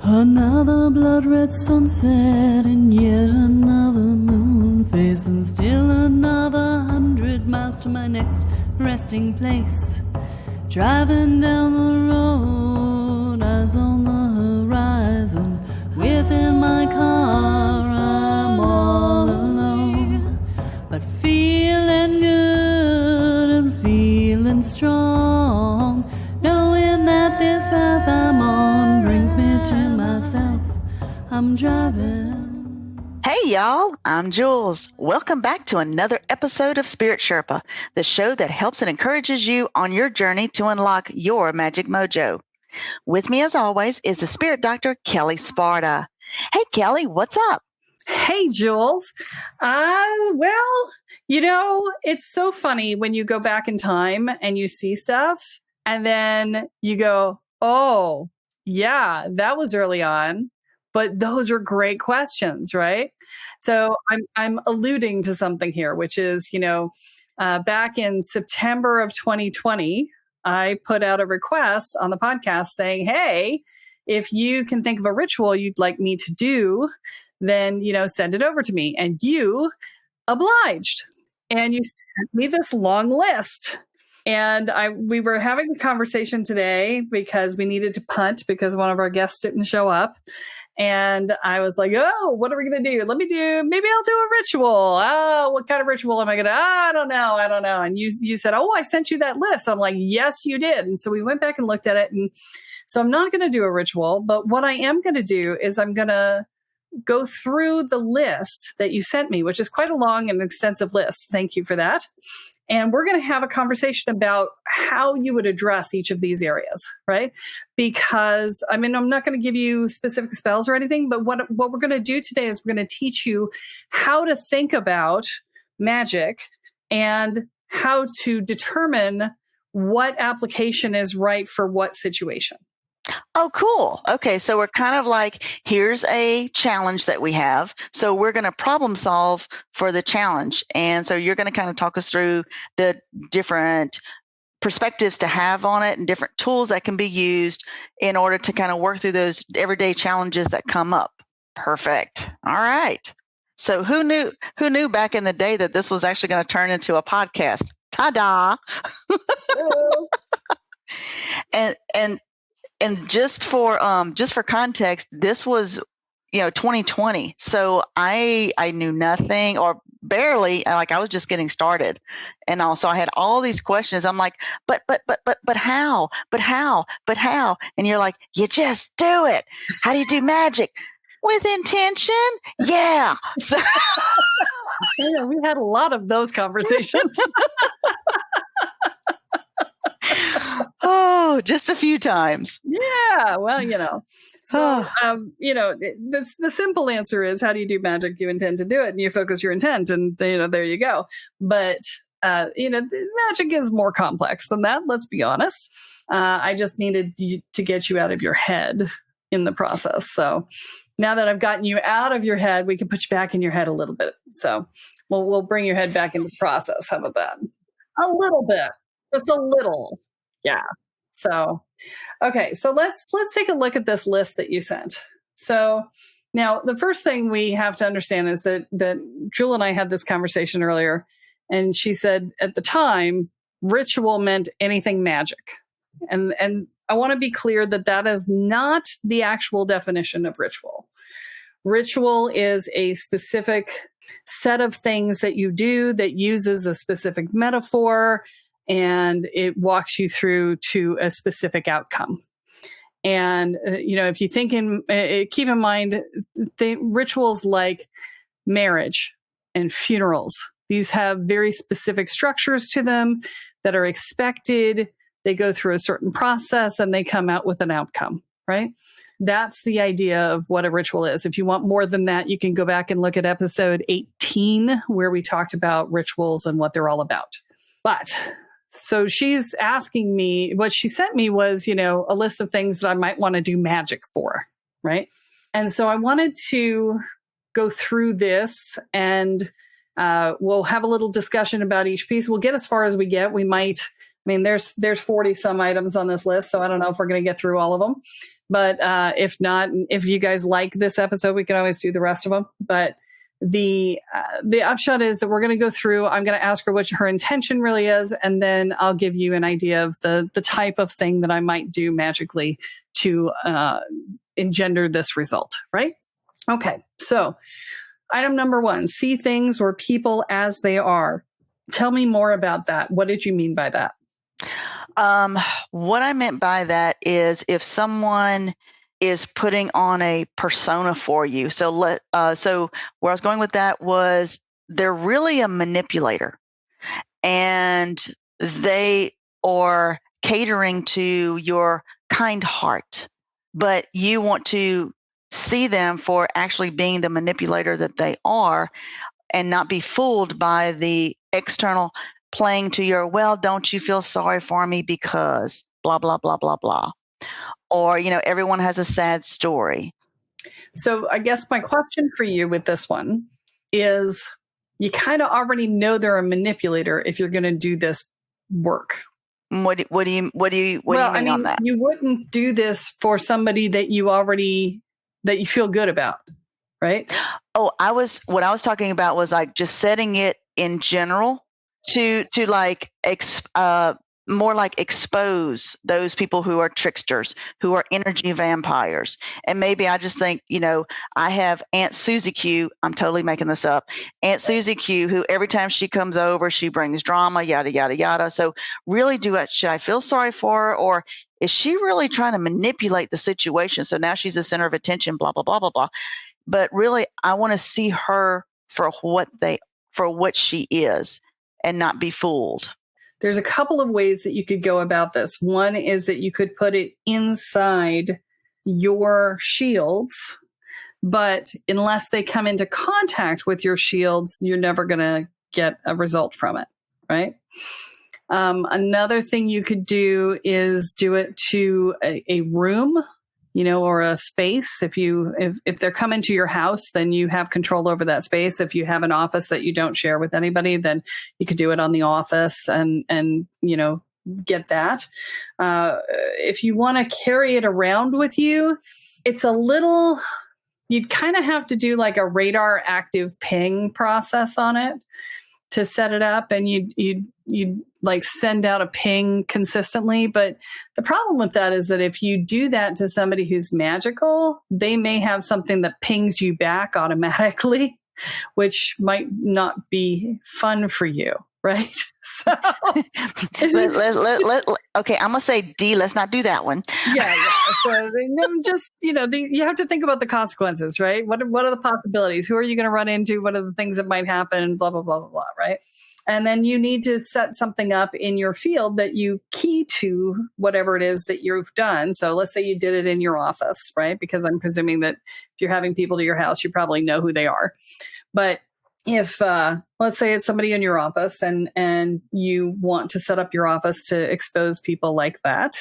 Another blood-red sunset and yet another moon face, and still another 100 miles to my next resting place. Driving down the road, eyes on the horizon. Within my car, I'm all alone, but feeling good and feeling strong, knowing that this path I'm on brings me to myself. I'm driving. Hey y'all, I'm Jules. Welcome back to another episode of Spirit Sherpa, the show that helps and encourages you on your journey to unlock your magic mojo. With me as always is the spirit doctor, Kelle Sparta. Hey Kelle, what's up? Hey, Jules. It's so funny when you go back in time and you see stuff and then you go, oh, yeah, that was early on. But those are great questions, right? So I'm alluding to something here, which is, back in September of 2020, I put out a request on the podcast saying, hey, if you can think of a ritual you'd like me to do, then, send it over to me. And you obliged. And you sent me this long list. And we were having a conversation today because we needed to punt because one of our guests didn't show up. And I was like, oh, what are we going to do? Maybe I'll do a ritual. Oh, what kind of ritual am I going to? I don't know. And you said, oh, I sent you that list. I'm like, yes, you did. And so we went back and looked at it. And so I'm not going to do a ritual, but what I am going to do is I'm going to go through the list that you sent me, which is quite a long and extensive list. Thank you for that. And we're going to have a conversation about how you would address each of these areas, right? Because, I'm not going to give you specific spells or anything, but what we're going to do today is we're going to teach you how to think about magic and how to determine what application is right for what situation. Oh, cool. Okay, so we're kind of like, here's a challenge that we have. So we're going to problem solve for the challenge. And so you're going to kind of talk us through the different perspectives to have on it and different tools that can be used in order to kind of work through those everyday challenges that come up. Perfect. All right. So who knew back in the day that this was actually going to turn into a podcast? Ta-da. And just for context, this was 2020. So I knew nothing or barely, like I was just getting started. And also I had all these questions. I'm like, but how? But how? And you're like, you just do it. How do you do magic? With intention? Yeah. So yeah, we had a lot of those conversations. Oh, just a few times. Yeah, well, So, the simple answer is, how do you do magic? You intend to do it, and you focus your intent, and there you go. But magic is more complex than that. Let's be honest. I just needed to get you out of your head in the process. So now that I've gotten you out of your head, we can put you back in your head a little bit. So we'll bring your head back into the process. How about that? A little bit, just a little. Yeah. So, okay. So let's take a look at this list that you sent. So now the first thing we have to understand is that Jewel and I had this conversation earlier, and she said at the time, ritual meant anything magic. And I want to be clear that is not the actual definition of ritual. Ritual is a specific set of things that you do that uses a specific metaphor, and it walks you through to a specific outcome. And, if you think keep in mind, rituals like marriage and funerals, these have very specific structures to them that are expected. They go through a certain process and they come out with an outcome, right? That's the idea of what a ritual is. If you want more than that, you can go back and look at episode 18, where we talked about rituals and what they're all about. But so she's asking me, what she sent me was, a list of things that I might want to do magic for, right? And so I wanted to go through this, and we'll have a little discussion about each piece. We'll get as far as we get. We might, there's 40 some items on this list, so I don't know if we're going to get through all of them. But if not, if you guys like this episode, we can always do the rest of them. But the upshot is that we're going to go through. I'm going to ask her what her intention really is, and then I'll give you an idea of the type of thing that I might do magically to engender this result. Right? Okay. So, item number 1: see things or people as they are. Tell me more about that. What did you mean by that? What I meant by that is if someone is putting on a persona for you. So where I was going with that was they're really a manipulator, and they are catering to your kind heart, but you want to see them for actually being the manipulator that they are and not be fooled by the external playing to your, well, don't you feel sorry for me because blah, blah, blah, blah, blah. Or, everyone has a sad story. So I guess my question for you with this one is you kind of already know they're a manipulator if you're going to do this work. What do you mean on that? You wouldn't do this for somebody that you feel good about, right? Oh, what I was talking about was like just setting it in general to like more like expose those people who are tricksters, who are energy vampires. And maybe I just think, I have Aunt Susie Q, I'm totally making this up, Aunt Susie Q, who every time she comes over, she brings drama, yada, yada, yada. So really should I feel sorry for her, or is she really trying to manipulate the situation? So now she's the center of attention, blah, blah, blah, blah, blah. But really, I want to see her for what she is and not be fooled. There's a couple of ways that you could go about this. One is that you could put it inside your shields, but unless they come into contact with your shields, you're never going to get a result from it, right? Another thing you could do is do it to a room, or a space. If they're coming to your house, then you have control over that space. If you have an office that you don't share with anybody, then you could do it on the office and get that. If you want to carry it around with you, it's you'd kind of have to do like a radar active ping process on it to set it up, and you'd like send out a ping consistently. But the problem with that is that if you do that to somebody who's magical, they may have something that pings you back automatically, which might not be fun for you, right? So okay, I'm gonna say D. Let's not do that one. Yeah. So just you have to think about the consequences, right? What are the possibilities? Who are you going to run into? What are the things that might happen? Blah blah blah blah blah, right? And then you need to set something up in your field that you key to whatever it is that you've done. So let's say you did it in your office, right? Because I'm presuming that if you're having people to your house, you probably know who they are. But if let's say it's somebody in your office and you want to set up your office to expose people like that.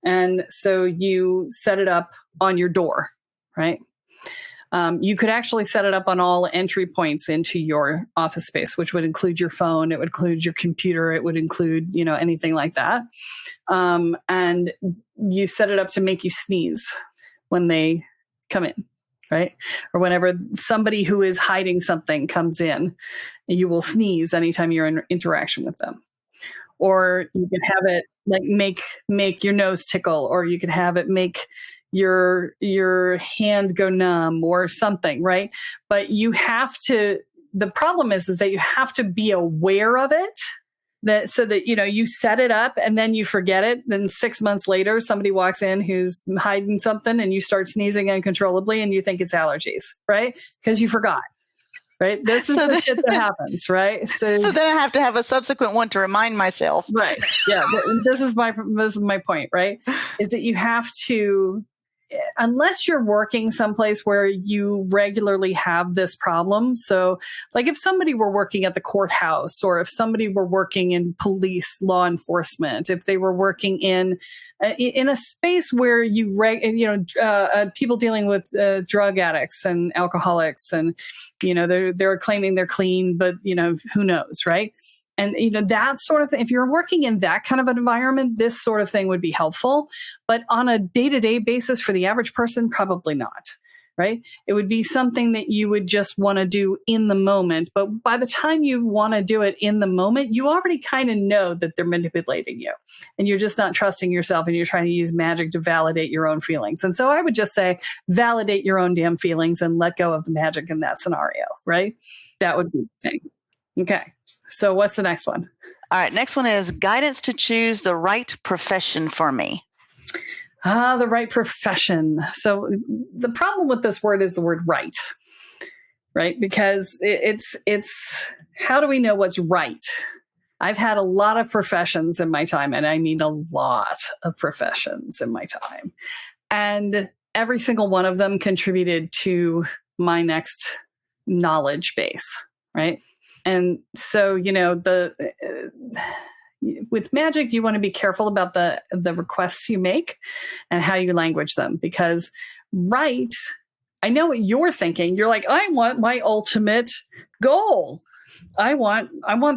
And so you set it up on your door, right? You could actually set it up on all entry points into your office space, which would include your phone. It would include your computer. It would include, anything like that. And you set it up to make you sneeze when they come in, right? Or whenever somebody who is hiding something comes in, you will sneeze anytime you're in interaction with them. Or you can have it like make your nose tickle, or you can have it make your hand go numb or something, right? But the problem is that you have to be aware of it, so that you set it up and then you forget it. Then 6 months later, somebody walks in who's hiding something and you start sneezing uncontrollably and you think it's allergies, right? Because you forgot. Right. This is the shit that happens, right? So then I have to have a subsequent one to remind myself. Right. Yeah. This is my point, right? Is that you have to, unless you're working someplace where you regularly have this problem. So like if somebody were working at the courthouse, or if somebody were working in police law enforcement, if they were working in a space where people dealing with drug addicts and alcoholics, and they're claiming they're clean, but who knows, right? And, that sort of thing, if you're working in that kind of an environment, this sort of thing would be helpful. But on a day-to-day basis for the average person, probably not, right? It would be something that you would just want to do in the moment. But by the time you want to do it in the moment, you already kind of know that they're manipulating you. And you're just not trusting yourself, and you're trying to use magic to validate your own feelings. And so I would just say, validate your own damn feelings and let go of the magic in that scenario, right? That would be the thing. Okay. So what's the next one? All right. Next one is guidance to choose the right profession for me. The right profession. So the problem with this word is the word right? Because it's how do we know what's right? I've had a lot of professions in my time, and I mean a lot of professions in my time. And every single one of them contributed to my next knowledge base, right? And so, with magic, you want to be careful about the requests you make and how you language them, because I know what you're thinking. You're like, I want my ultimate goal. I want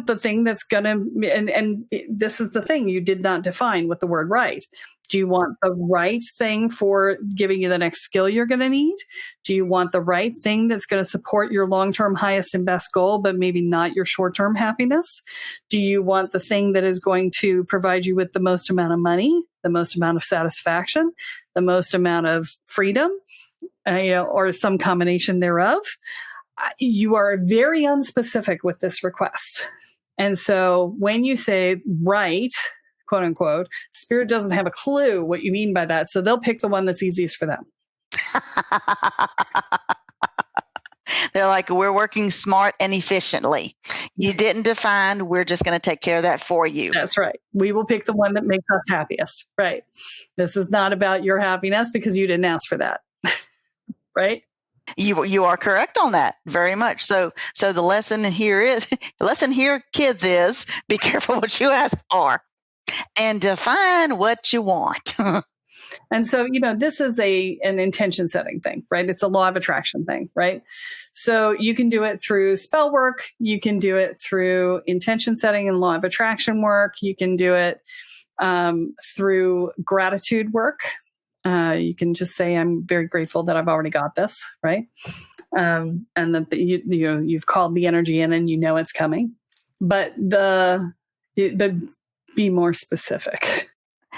the thing that's gonna, and this is the thing you did not define with the word right. Do you want the right thing for giving you the next skill you're going to need? Do you want the right thing that's going to support your long-term highest and best goal, but maybe not your short-term happiness? Do you want the thing that is going to provide you with the most amount of money, the most amount of satisfaction, the most amount of freedom, or some combination thereof? You are very unspecific with this request. And so when you say right, quote unquote, Spirit doesn't have a clue what you mean by that. So they'll pick the one that's easiest for them. They're like, we're working smart and efficiently. You didn't define, we're just going to take care of that for you. That's right. We will pick the one that makes us happiest. Right. This is not about your happiness because you didn't ask for that. Right. You are correct on that, very much. So the lesson here, kids, is be careful what you ask for and define what you want. And so, this is an intention setting thing, right? It's a law of attraction thing, right? So you can do it through spell work. You can do it through intention setting and law of attraction work. You can do it through gratitude work. You can just say, I'm very grateful that I've already got this, right? And that you've called the energy in and it's coming. But be more specific.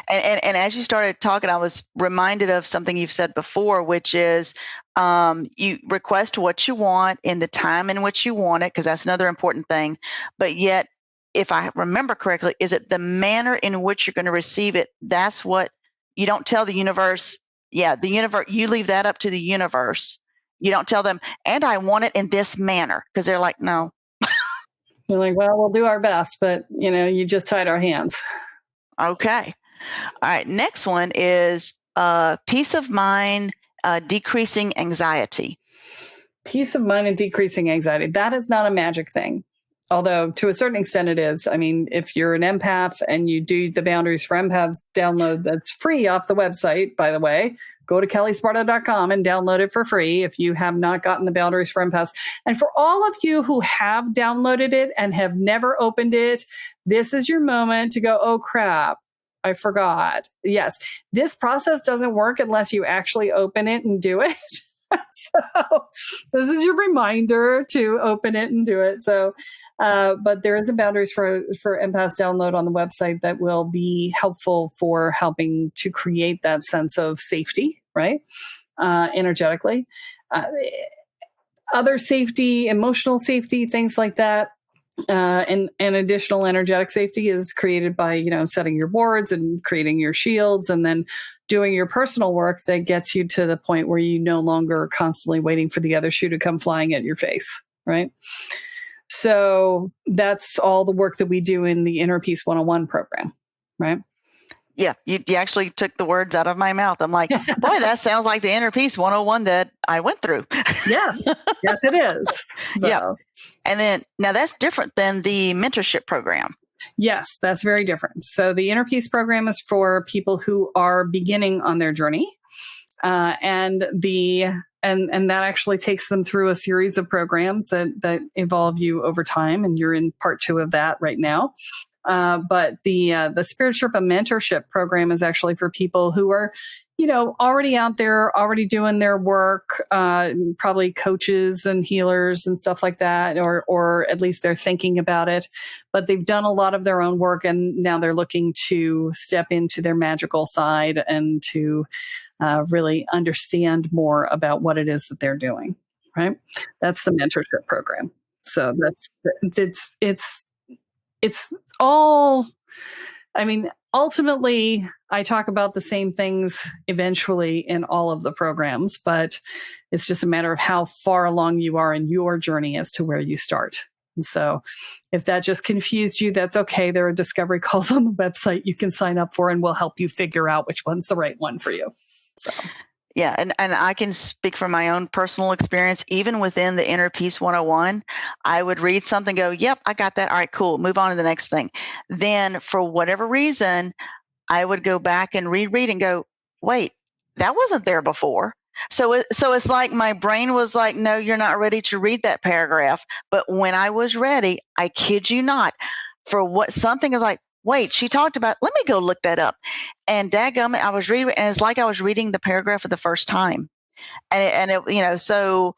And as you started talking, I was reminded of something you've said before, which is you request what you want in the time in which you want it, because that's another important thing. But yet, if I remember correctly, is it the manner in which you're going to receive it? That's what you don't tell the universe. Yeah, the universe, you leave that up to the universe. You don't tell them, and I want it in this manner, because they're like, no. They're like, well, we'll do our best, but you just tied our hands. Okay. All right. Next one is peace of mind, decreasing anxiety. Peace of mind and decreasing anxiety. That is not a magic thing. Although to a certain extent it is. I mean, if you're an empath and you do the Boundaries for Empaths download that's free off the website, by the way, go to kellesparta.com and download it for free if you have not gotten the Boundaries for Empaths. And for all of you who have downloaded it and have never opened it, this is your moment to go, oh crap, I forgot. Yes, this process doesn't work unless you actually open it and do it. So this is your reminder to open it and do it. So, but there is a Boundaries for Empaths download on the website that will be helpful for helping to create that sense of safety, right? Energetically. Other safety, emotional safety, things like that. And additional energetic safety is created by, setting your boards and creating your shields and then doing your personal work that gets you to the point where you no longer are constantly waiting for the other shoe to come flying at your face, right? So that's all the work that we do in the Inner Peace 101 program, right? Yeah, you actually took the words out of my mouth. I'm like, boy, that sounds like the Inner Peace 101 that I went through. Yes, it is. So. Yeah. And then now that's different than the mentorship program. Yes, that's very different. So the Inner Peace program is for people who are beginning on their journey. And the and that actually takes them through a series of programs that evolve you over time. And you're in part 2 of that right now. But the Spirit Sherpa mentorship program is actually for people who are, already out there, already doing their work, probably coaches and healers and stuff like that, or at least they're thinking about it, but they've done a lot of their own work and now they're looking to step into their magical side and to really understand more about what it is that they're doing. Right? That's the mentorship program. So it's all, ultimately, I talk about the same things eventually in all of the programs, but it's just a matter of how far along you are in your journey as to where you start. And so if that just confused you, that's okay. There are discovery calls on the website you can sign up for, and we'll help you figure out which one's the right one for you. So. Yeah, and I can speak from my own personal experience. Even within the Inner Peace 101, I would read something, go, yep, I got that. All right, cool. Move on to the next thing. Then for whatever reason, I would go back and reread and go, wait, that wasn't there before. So it's like my brain was like, no, you're not ready to read that paragraph. But when I was ready, I kid you not, for what something is like, wait, she talked about, let me go look that up. And dadgummit, I was reading, and it's like I was reading the paragraph for the first time. And it, so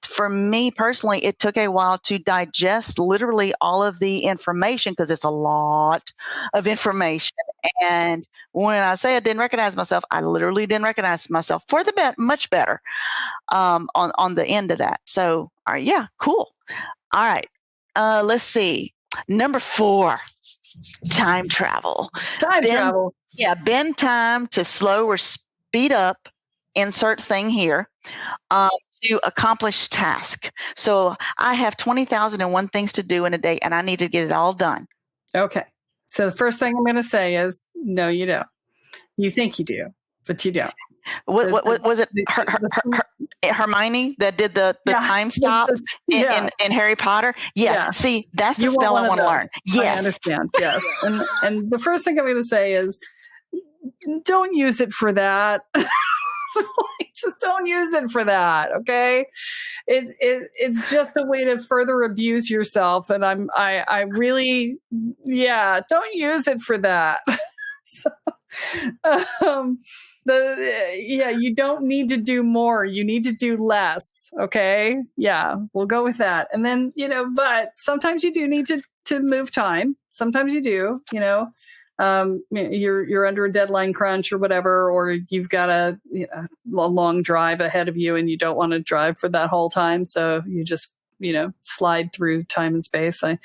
for me personally, it took a while to digest literally all of the information, because it's a lot of information. And when I say I didn't recognize myself, I literally didn't recognize myself for the much better on the end of that. So, all right, yeah, cool. All right, let's see. Number 4. Time travel. Travel. Yeah, bend time to slow or speed up, insert thing here, to accomplish task. So I have 20,001 things to do in a day, and I need to get it all done. Okay. So the first thing I'm going to say is, no, you don't. You think you do, but you don't. What was it? Hermione that did the time stop in Harry Potter? Yeah. See, that's the spell I want to learn. Yes. I understand. Yes. And the first thing I'm going to say is, don't use it for that. Just don't use it for that. Okay. It's just a way to further abuse yourself. And I really, don't use it for that. So, you don't need to do more. You need to do less. Okay. Yeah. We'll go with that. And then, but sometimes you do need to move time. Sometimes you do, you're under a deadline crunch or whatever, or you've got a long drive ahead of you and you don't want to drive for that whole time. So you just, slide through time and space. I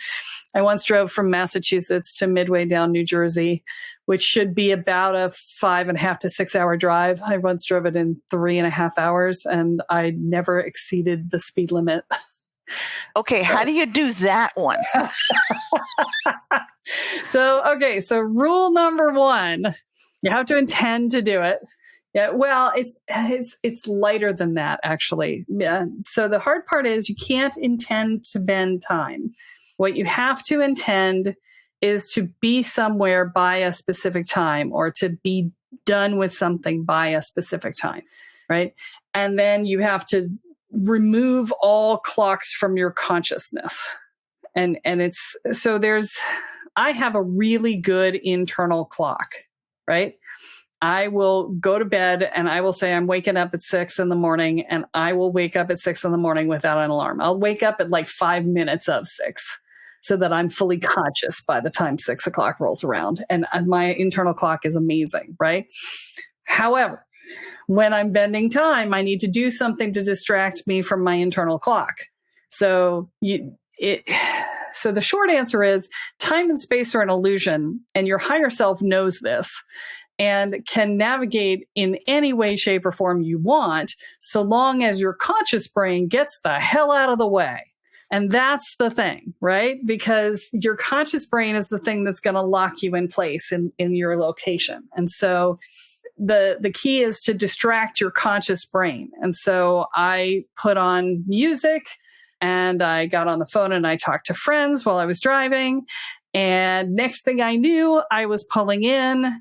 once drove from Massachusetts to midway down New Jersey, which should be about a 5.5 to 6 hour drive. I once drove it in 3.5 hours, and I never exceeded the speed limit. Okay. So, how do you do that one? So rule number 1, you have to intend to do it. Yeah, well, it's lighter than that, actually. Yeah. So the hard part is you can't intend to bend time. What you have to intend is to be somewhere by a specific time, or to be done with something by a specific time, right? And then you have to remove all clocks from your consciousness. And it's, so I have a really good internal clock, right? I will go to bed and I will say I'm waking up at 6 a.m, and I will wake up at 6 a.m. without an alarm. I'll wake up at like 5 minutes of 6 so that I'm fully conscious by the time 6 o'clock rolls around. And my internal clock is amazing, right? However, when I'm bending time, I need to do something to distract me from my internal clock. So the short answer is time and space are an illusion, and your higher self knows this and can navigate in any way, shape, or form you want, so long as your conscious brain gets the hell out of the way. And that's the thing, right? Because your conscious brain is the thing that's going to lock you in place in your location. And so the key is to distract your conscious brain. And so I put on music, and I got on the phone and I talked to friends while I was driving. And next thing I knew, I was pulling in,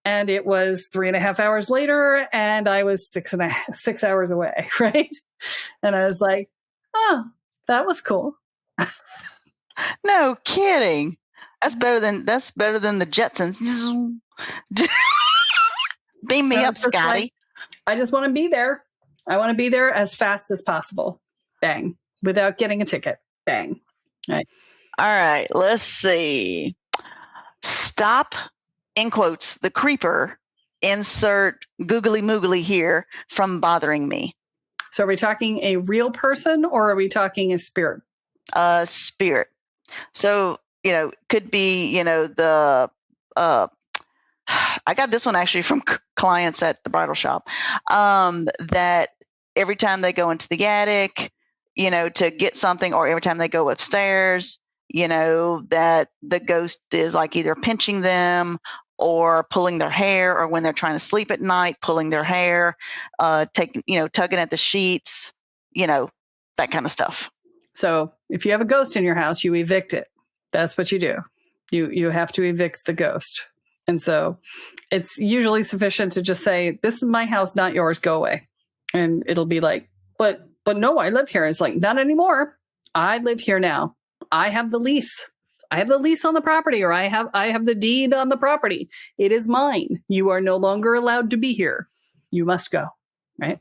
And it was 3.5 hours later, and I was 6 hours away, right? And I was like, oh, that was cool. No kidding. That's better than the Jetsons. Beam me up, Scotty. Like, I just want to be there. I want to be there as fast as possible. Bang. Without getting a ticket. Bang. Right. All right. Let's see. Stop, in quotes, the creeper, insert googly moogly here, from bothering me. So are we talking a real person or are we talking a spirit? Spirit. So, could be, the I got this one actually from clients at the bridal shop, that every time they go into the attic, to get something, or every time they go upstairs, that the ghost is like either pinching them or pulling their hair, or when they're trying to sleep at night, pulling their hair, tugging at the sheets, that kind of stuff. So if you have a ghost in your house, you evict it. That's what you do. You have to evict the ghost. And so it's usually sufficient to just say, this is my house, not yours, go away. And it'll be like, but no, I live here. It's like, not anymore. I live here now. I have the lease. I have the lease on the property, or I have the deed on the property. It is mine. You are no longer allowed to be here. You must go. Right.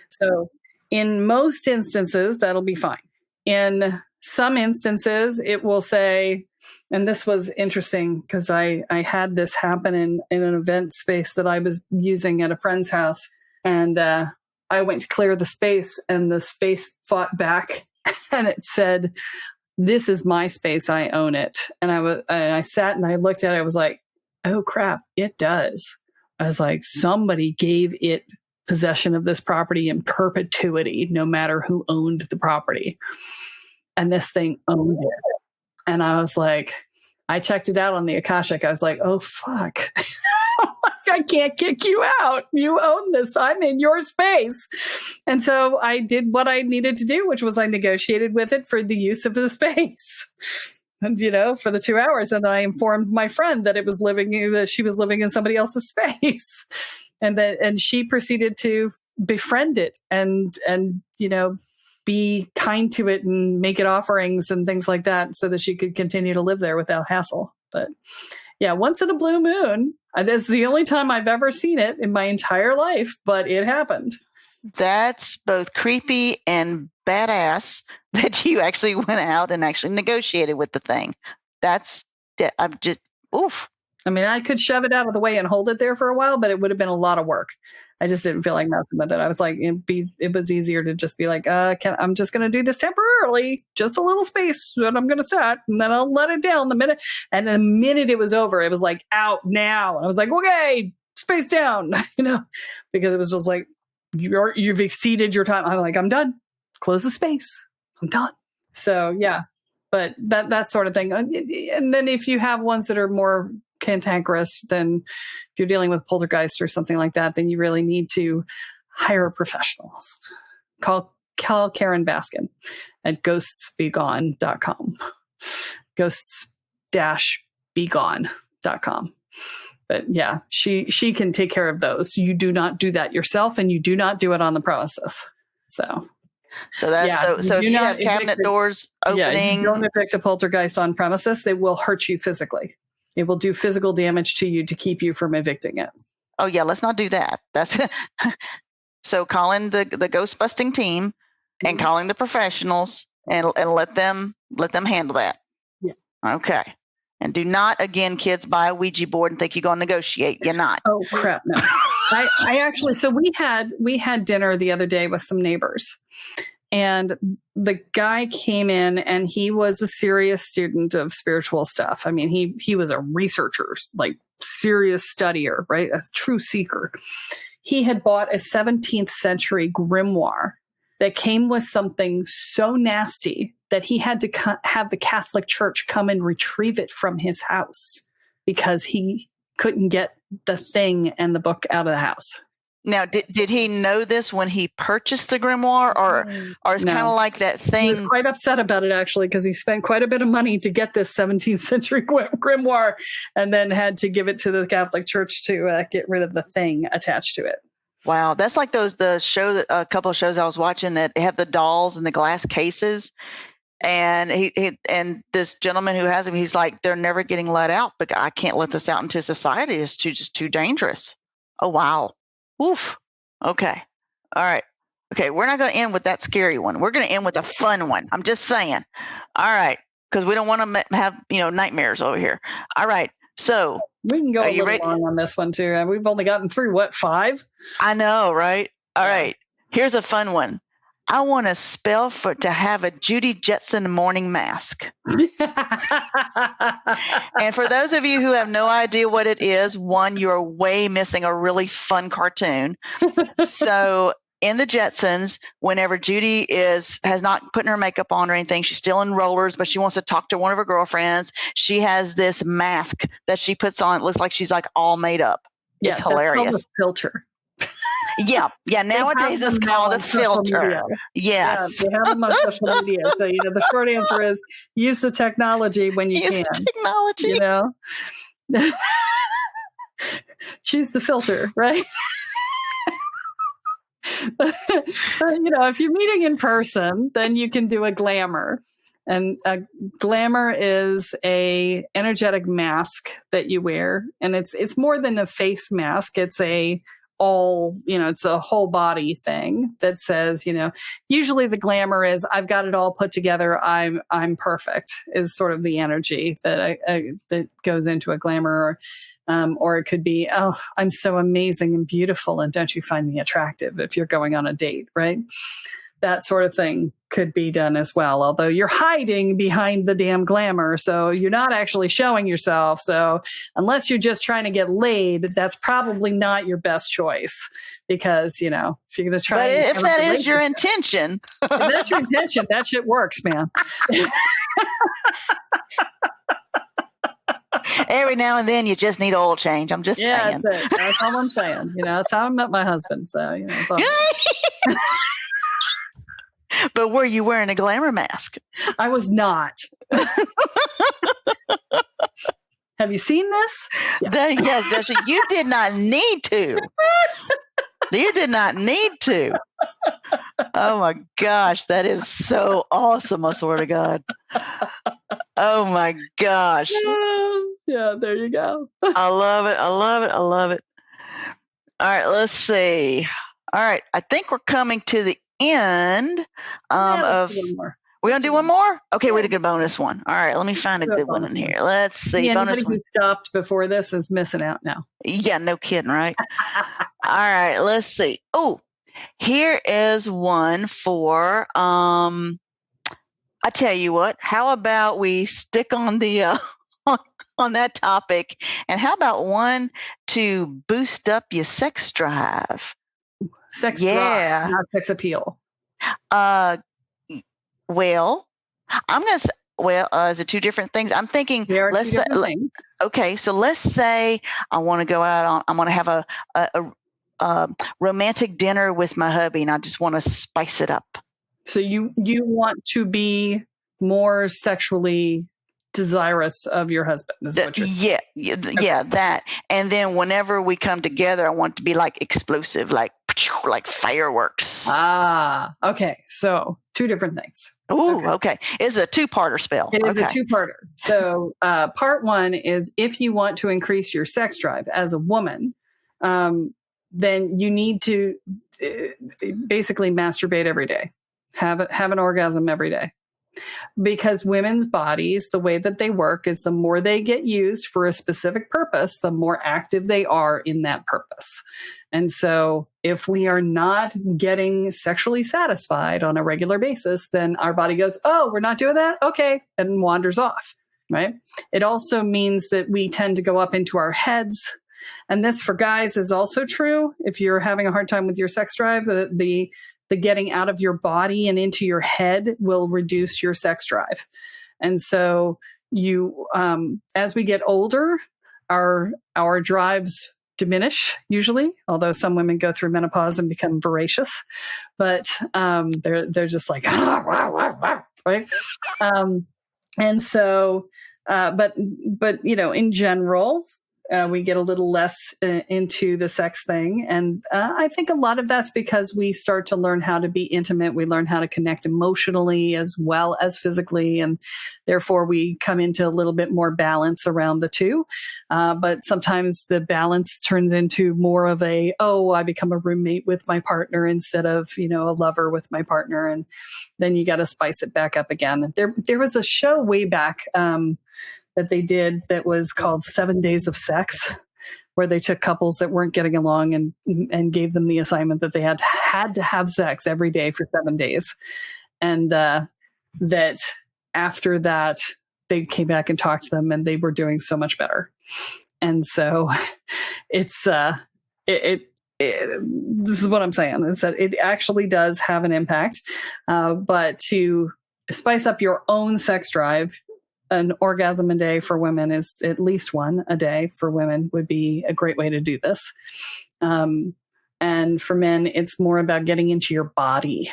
So in most instances, that'll be fine. In some instances, it will say, and this was interesting because I had this happen in an event space that I was using at a friend's house. And I went to clear the space, and the space fought back, and it said, this is my space. I own it. And I sat and I looked at it. I was like, oh crap, it does. I was like, somebody gave it possession of this property in perpetuity, no matter who owned the property. And this thing owned it. And I was like, I checked it out on the Akashic. I was like, oh, fuck. I can't kick you out. You own this. I'm in your space. And so I did what I needed to do, which was I negotiated with it for the use of the space. And, for the 2 hours. And I informed my friend that she was living in somebody else's space. And she proceeded to befriend it and be kind to it and make it offerings and things like that so that she could continue to live there without hassle. But yeah, once in a blue moon, that's the only time I've ever seen it in my entire life, but it happened. That's both creepy and badass that you actually went out and actually negotiated with the thing. I'm just, oof. I mean, I could shove it out of the way and hold it there for a while, but it would have been a lot of work. I just didn't feel like messing with it. I was like, it was easier to just be like, I'm just going to do this temporarily, just a little space that I'm going to set, and then I'll let it down the minute. And the minute it was over, it was like, out now. And I was like, okay, space down, because it was just like, you've exceeded your time. I'm like, I'm done. Close the space. I'm done. So yeah, but that sort of thing. And then if you have ones that are more cantankerous, then if you're dealing with poltergeist or something like that, then you really need to hire a professional. Call Karen Baskin at ghostsbegone.com. Ghosts-begone.com. But yeah, she can take care of those. You do not do that yourself, and you do not do it on the premises. So that's yeah, so if you have cabinet doors opening. Yeah, you don't evict a poltergeist on premises, they will hurt you physically. It will do physical damage to you to keep you from evicting it. Oh yeah, let's not do that. That's so calling the ghost busting team and calling the professionals and let them handle that. Yeah. Okay. And do not, again, kids, buy a Ouija board and think you're going to negotiate. You're not. Oh crap! No. I actually, so we had dinner the other day with some neighbors, and the guy came in and he was a serious student of spiritual stuff. I mean, he was a researcher, like serious studier, right? A true seeker. He had bought a 17th century grimoire that came with something so nasty that he had to have the Catholic Church come and retrieve it from his house because he couldn't get the thing and the book out of the house. Now, did he know this when he purchased the grimoire, or it's kind of like that thing? He was quite upset about it, actually, because he spent quite a bit of money to get this 17th century grimoire, and then had to give it to the Catholic Church to get rid of the thing attached to it. Wow, that's like a couple of shows I was watching that have the dolls in the glass cases. And and this gentleman who has him, he's like, they're never getting let out, but I can't let this out into society. It's just too dangerous. Oh, wow. Oof. Okay. All right. Okay. We're not going to end with that scary one. We're going to end with a fun one. I'm just saying. All right. Because we don't want to have, nightmares over here. All right. So we can go a little long on this one too. We've only gotten through 5? I know, right? All right. Here's a fun one. I want a spell to have a Judy Jetson morning mask. And for those of you who have no idea what it is, one, you're way missing a really fun cartoon. So in the Jetsons, whenever Judy has not put her makeup on or anything, she's still in rollers, but she wants to talk to one of her girlfriends. She has this mask that she puts on. It looks like she's like all made up. Yeah, it's hilarious. That's called a filter. Yeah. Nowadays it's called a filter. Yes. Yeah, they have them on social media. So the short answer is use the technology when you can. Technology. Choose the filter, right? But, if you're meeting in person, then you can do a glamour. And a glamour is a energetic mask that you wear, and it's more than a face mask. It's it's a whole body thing that says, usually the glamour is I've got it all put together. I'm perfect is sort of the energy that that goes into a glamour, or it could be, oh, I'm so amazing and beautiful, and don't you find me attractive if you're going on a date, right? That sort of thing could be done as well, although you're hiding behind the damn glamour. So you're not actually showing yourself. So unless you're just trying to get laid, that's probably not your best choice, because, if you're going to try. But if that is your intention. If that's your intention, that shit works, man. Every now and then you just need oil change. I'm just saying. That's it. That's all I'm saying. That's how I met my husband. So, But were you wearing a glamour mask? I was not. Have you seen this? Yes, you did not need to. You did not need to. Oh my gosh, that is so awesome, I swear to God. Oh my gosh. Yeah, there you go. I love it. I love it. I love it. All right, let's see. All right, I think we're coming to the end of. We're going to do one more? Okay, we did a bonus one. All right, let me find a good one in here. Let's see. Anybody who stopped before this is missing out now. Yeah, no kidding, right? All right, let's see. Oh, here is one for, I tell you what, how about we stick on the on that topic, and how about one to boost up your sex drive? Sex drive, not sex appeal. Well, I'm going to say, is it two different things? I'm thinking, let's say, okay, so let's say I want to go out I want to have a romantic dinner with my hubby, and I just want to spice it up. So you want to be more sexually desirous of your husband, is what you're saying. Yeah, that. And then whenever we come together, I want it to be like explosive, like fireworks. Okay. So two different things. Oh, okay. It's a two-parter spell. It is a two-parter. So part one is if you want to increase your sex drive as a woman, then you need to basically masturbate every day. Have an orgasm every day. Because women's bodies, the way that they work is the more they get used for a specific purpose, the more active they are in that purpose. And so if we are not getting sexually satisfied on a regular basis, then our body goes, oh, we're not doing that? Okay, and wanders off, right? It also means that we tend to go up into our heads. And this for guys is also true. If you're having a hard time with your sex drive, the getting out of your body and into your head will reduce your sex drive. And so you, as we get older, our drives diminish usually, although some women go through menopause and become voracious, but they're just like, right? And so, but in general, we get a little less into the sex thing. And I think a lot of that's because we start to learn how to be intimate. We learn how to connect emotionally as well as physically. And therefore, we come into a little bit more balance around the two. But sometimes the balance turns into more of I become a roommate with my partner instead of, a lover with my partner. And then you got to spice it back up again. There was a show way back that they did that was called 7 Days of Sex, where they took couples that weren't getting along and gave them the assignment that they had to have sex every day for 7 days. And that after that, they came back and talked to them and they were doing so much better. And so it's, this is what I'm saying, is that it actually does have an impact. But to spice up your own sex drive, an orgasm a day for women is at least one a day for women would be a great way to do this. And for men, it's more about getting into your body.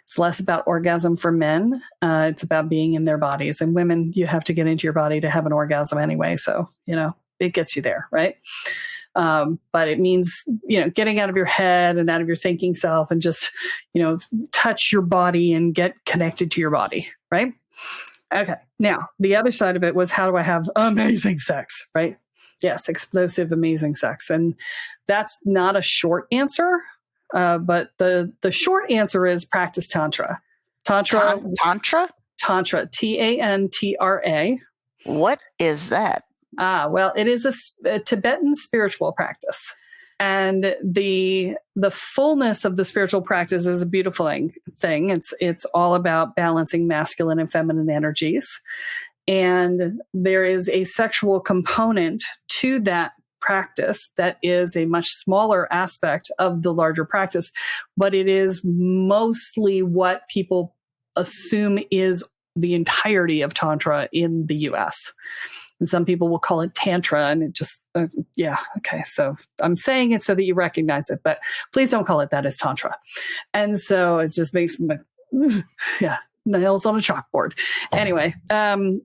It's less about orgasm for men. It's about being in their bodies. And women, you have to get into your body to have an orgasm anyway. So, it gets you there, right? But it means, getting out of your head and out of your thinking self and just, touch your body and get connected to your body, right? Okay. Now, the other side of it was, how do I have amazing sex, right? Yes, explosive, amazing sex. And that's not a short answer, but the short answer is practice Tantra. Tantra? Tantra, Tantra. What is that? Well, it is a Tibetan spiritual practice. And the fullness of the spiritual practice is a beautiful thing. It's all about balancing masculine and feminine energies. And there is a sexual component to that practice that is a much smaller aspect of the larger practice, but it is mostly what people assume is the entirety of Tantra in the US. And some people will call it Tantra, and it just, okay. So I'm saying it so that you recognize it, but please don't call it that. It's Tantra. And so it just makes me, nails on a chalkboard. Anyway, so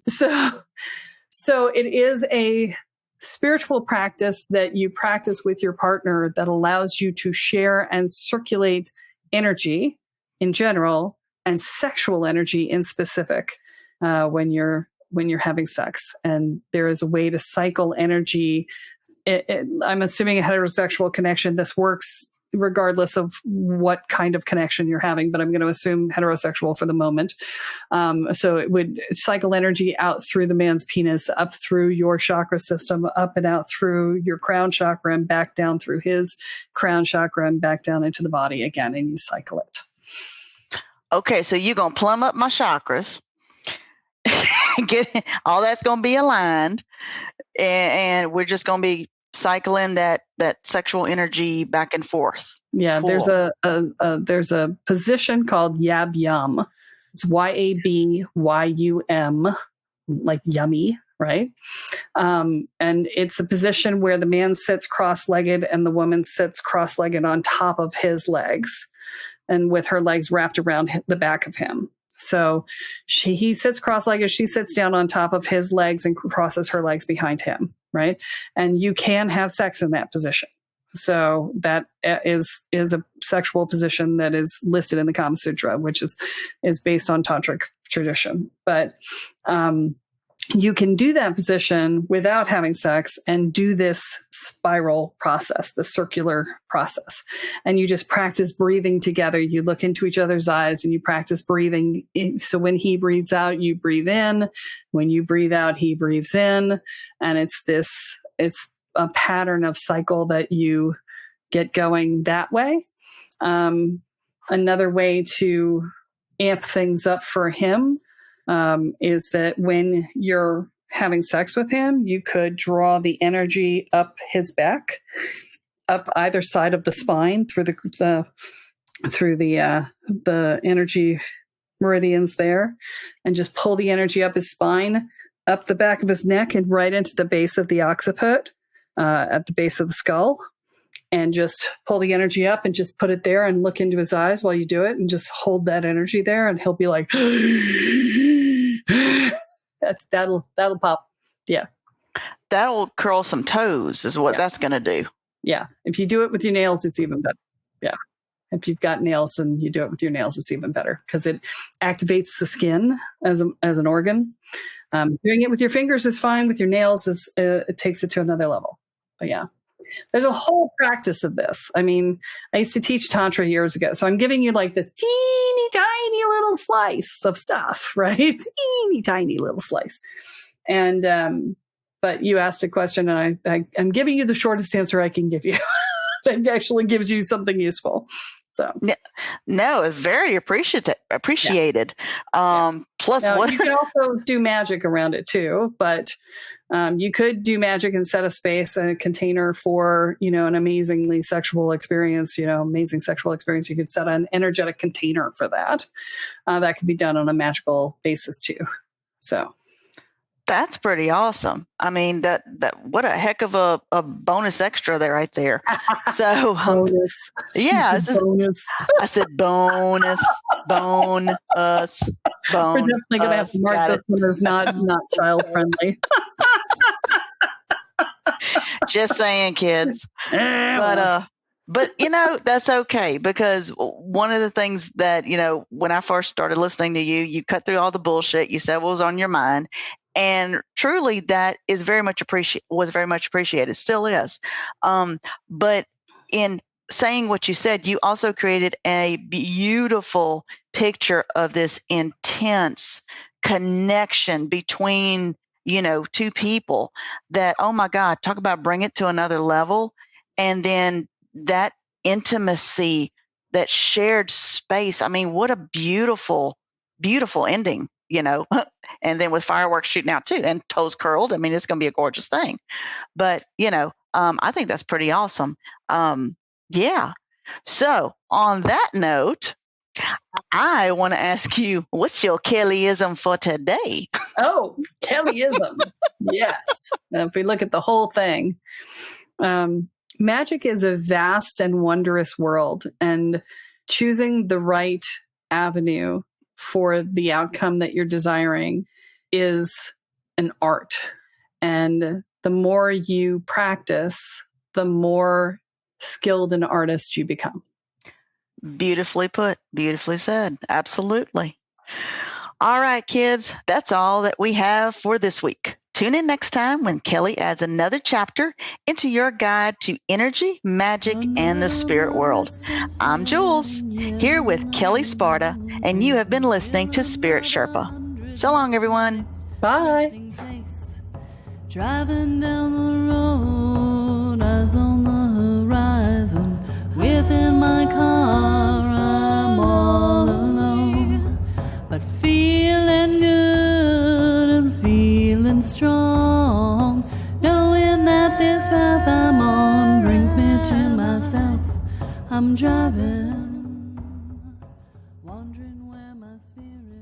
it is a spiritual practice that you practice with your partner that allows you to share and circulate energy in general and sexual energy in specific when you're having sex. And there is a way to cycle energy. I'm assuming a heterosexual connection, this works regardless of what kind of connection you're having, but I'm going to assume heterosexual for the moment. So it would cycle energy out through the man's penis, up through your chakra system, up and out through your crown chakra, and back down through his crown chakra, and back down into the body again, and you cycle it. Okay, so you're going to plumb up my chakras. All that's going to be aligned, and we're just going to be cycling that sexual energy back and forth. Yeah, cool. There's a position called Yab Yum. It's YABYUM, like yummy, right? And it's a position where the man sits cross-legged and the woman sits cross-legged on top of his legs, and with her legs wrapped around the back of him. So he sits cross-legged, she sits down on top of his legs and crosses her legs behind him, right? And you can have sex in that position. So that is a sexual position that is listed in the Kama Sutra, which is based on tantric tradition. But you can do that position without having sex and do this spiral process, the circular process. And you just practice breathing together. You look into each other's eyes and you practice breathing. So when he breathes out, you breathe in. When you breathe out, he breathes in. And it's a pattern of cycle that you get going that way. Another way to amp things up for him is that when you're having sex with him, you could draw the energy up his back, up either side of the spine through the energy meridians there, and just pull the energy up his spine, up the back of his neck, and right into the base of the occiput, at the base of the skull, and just pull the energy up and just put it there and look into his eyes while you do it, and just hold that energy there, and he'll be like, that'll pop. Yeah. That'll curl some toes is what that's going to do. Yeah. If you do it with your nails, it's even better. Yeah. If you've got nails and you do it with your nails, it's even better because it activates the skin as an organ. Doing it with your fingers is fine. With your nails, it takes it to another level. But yeah, there's a whole practice of this. I mean, I used to teach Tantra years ago. So I'm giving you like this teeny tiny little slice of stuff, right? Teeny tiny little slice. And, but you asked a question and I'm giving you the shortest answer I can give you that actually gives you something useful. So no, it's very appreciated. Plus, now, what you can also do magic around it too, but you could do magic and set a space and a container for, an amazing sexual experience. You could set an energetic container for that. That could be done on a magical basis too. So that's pretty awesome. I mean, that what a heck of a bonus extra there, right there. So bonus. Yeah, bonus. I said bonus, bonus. We're definitely gonna have to mark this one as not child friendly. Just saying, kids. But that's okay, because one of the things that, when I first started listening to you, you cut through all the bullshit. You said what was on your mind. And truly that is was very much appreciated, still is. But in saying what you said, you also created a beautiful picture of this intense connection between, two people that, oh my God, talk about bring it to another level. And then that intimacy, that shared space. I mean, what a beautiful, beautiful ending, and then with fireworks shooting out too and toes curled. I mean, it's going to be a gorgeous thing, but I think that's pretty awesome. Yeah. So on that note, I want to ask you, what's your Kelleism for today? Oh, Kelleism. Yes. Now, if we look at the whole thing, magic is a vast and wondrous world, and choosing the right avenue for the outcome that you're desiring is an art. And the more you practice, the more skilled an artist you become. Beautifully put, beautifully said. Absolutely. All right, kids, that's all that we have for this week. Tune in next time when Kelle adds another chapter into your guide to energy, magic, and the spirit world. I'm Jules, here with Kelle Sparta, and you have been listening to Spirit Sherpa. So long, everyone. Bye. Driving down the road, eyes on the horizon. Within my car, I'm all alone, but feeling good and feeling strong, knowing that this path I'm on brings me to myself. I'm driving, wondering where my spirit